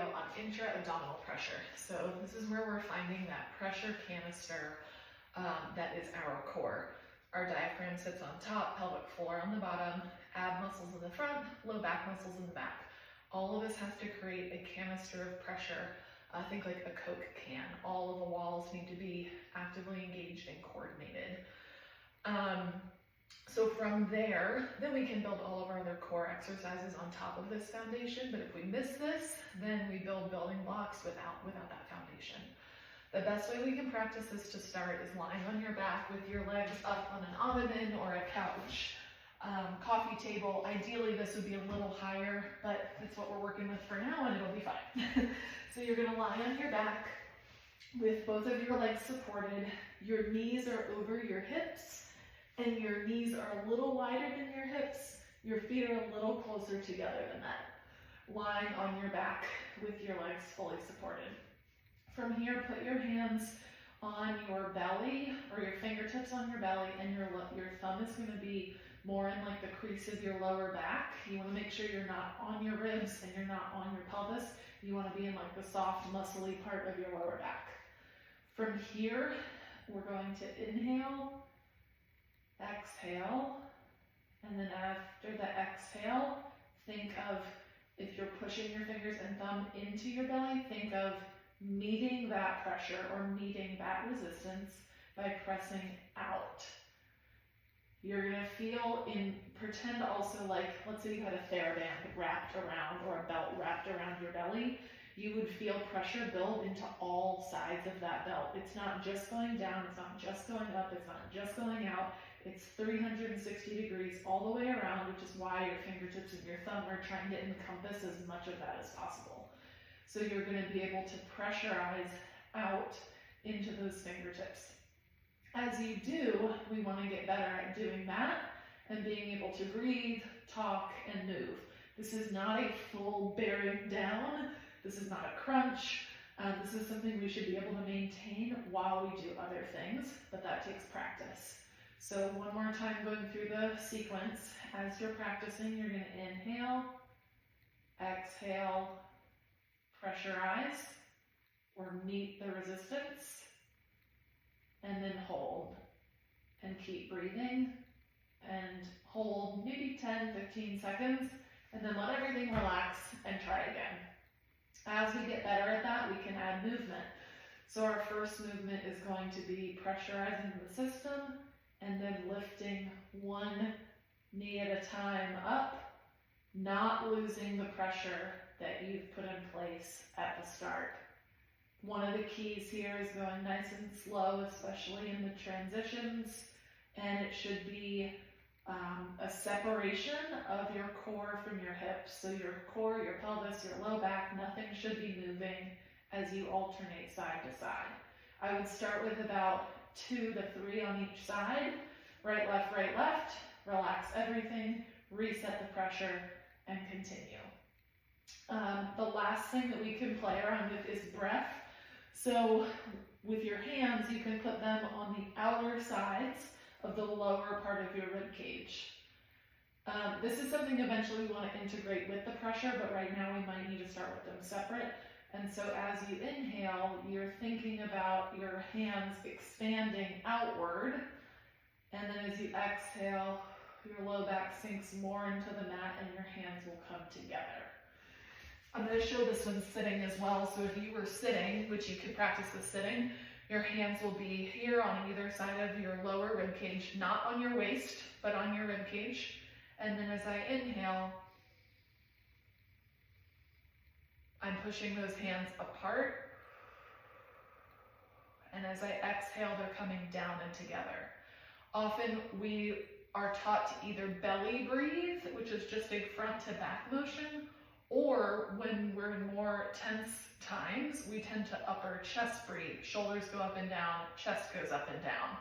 video on intra-abdominal pressure. So this is where we're finding that pressure canister that is our core. Our diaphragm sits on top, pelvic floor on the bottom, ab muscles in the front, low back muscles in the back. All of us have to create a canister of pressure. Think like a Coke can. All of the walls need to be actively engaged and coordinated. So from there, then we can build all of our other core exercises on top of this foundation. But if we miss this, then we build building blocks without that foundation. The best way we can practice this to start is lying on your back with your legs up on an ottoman or a couch, coffee table. Ideally, this would be a little higher, but it's what we're working with for now, and it'll be fine. So you're going to lie on your back with both of your legs supported. Your knees are over your hips, and your knees are a little wider than your hips. Your feet are a little closer together than that. Lying on your back with your legs fully supported. From here, put your hands on your belly, or your fingertips on your belly, and your thumb is going to be more in like the crease of your lower back. You want to make sure you're not on your ribs and you're not on your pelvis. You want to be in like the soft, muscly part of your lower back. From here, we're going to inhale, exhale, and then after the exhale, think of, if you're pushing your fingers and thumb into your belly, think of meeting that pressure or meeting that resistance by pressing out. You're going to feel pretend also like, let's say you had a TheraBand wrapped around or a belt wrapped around your belly. You would feel pressure build into all sides of that belt. It's not just going down, it's not just going up, it's not just going out. It's 360 degrees all the way around, which is why your fingertips and your thumb are trying to encompass as much of that as possible. So you're going to be able to pressurize out into those fingertips. As you do, we want to get better at doing that and being able to breathe, talk, and move. This is not a full bearing down. This is not a crunch. This is something we should be able to maintain while we do other things, but that takes practice. So one more time going through the sequence. As you're practicing, you're going to inhale, exhale, pressurize, or meet the resistance, and then hold. And keep breathing, and hold maybe 10, 15 seconds, and then let everything relax and try again. As we get better at that, we can add movement. So our first movement is going to be pressurizing the system, and then lifting one knee at a time up, not losing the pressure that you've put in place at the start. One of the keys here is going nice and slow, especially in the transitions, and it should be a separation of your core from your hips. So your core, your pelvis, your low back, nothing should be moving as you alternate side to side. I would start with about 2 to 3 on each side, right, left, relax everything, reset the pressure, and continue. The last thing that we can play around with is breath. So with your hands, you can put them on the outer sides of the lower part of your rib cage. This is something eventually we want to integrate with the pressure, but right now we might need to start with them separate. And so as you inhale, you're thinking about your hands expanding outward. And then as you exhale, your low back sinks more into the mat and your hands will come together. I'm going to show this one sitting as well. So if you were sitting, which you could practice this sitting, your hands will be here on either side of your lower rib cage, not on your waist, but on your rib cage. And then as I inhale, I'm pushing those hands apart. And as I exhale, they're coming down and together. Often we are taught to either belly breathe, which is just a front to back motion, or when we're in more tense times, we tend to upper chest breathe. Shoulders go up and down, chest goes up and down.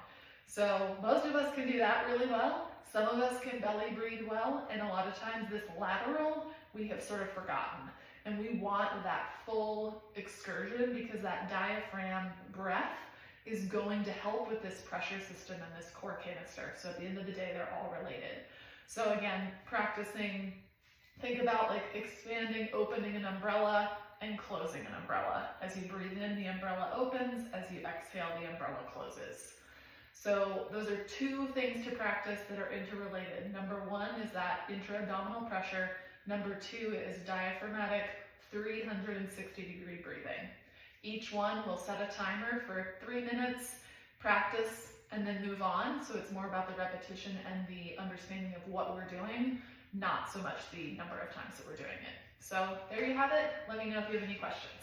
So most of us can do that really well. Some of us can belly breathe well, and a lot of times this lateral we have sort of forgotten. And we want that full excursion because that diaphragm breath is going to help with this pressure system and this core canister. So at the end of the day, they're all related. So again, practicing Think about like expanding, opening an umbrella and closing an umbrella. As you breathe in, the umbrella opens. As you exhale, the umbrella closes. So those are two things to practice that are interrelated. Number one is that intra-abdominal pressure. Number two is diaphragmatic 360-degree breathing. Each one will set a timer for 3 minutes, practice, and then move on. So it's more about the repetition and the understanding of what we're doing, not so much the number of times that we're doing it. So there you have it. Let me know if you have any questions.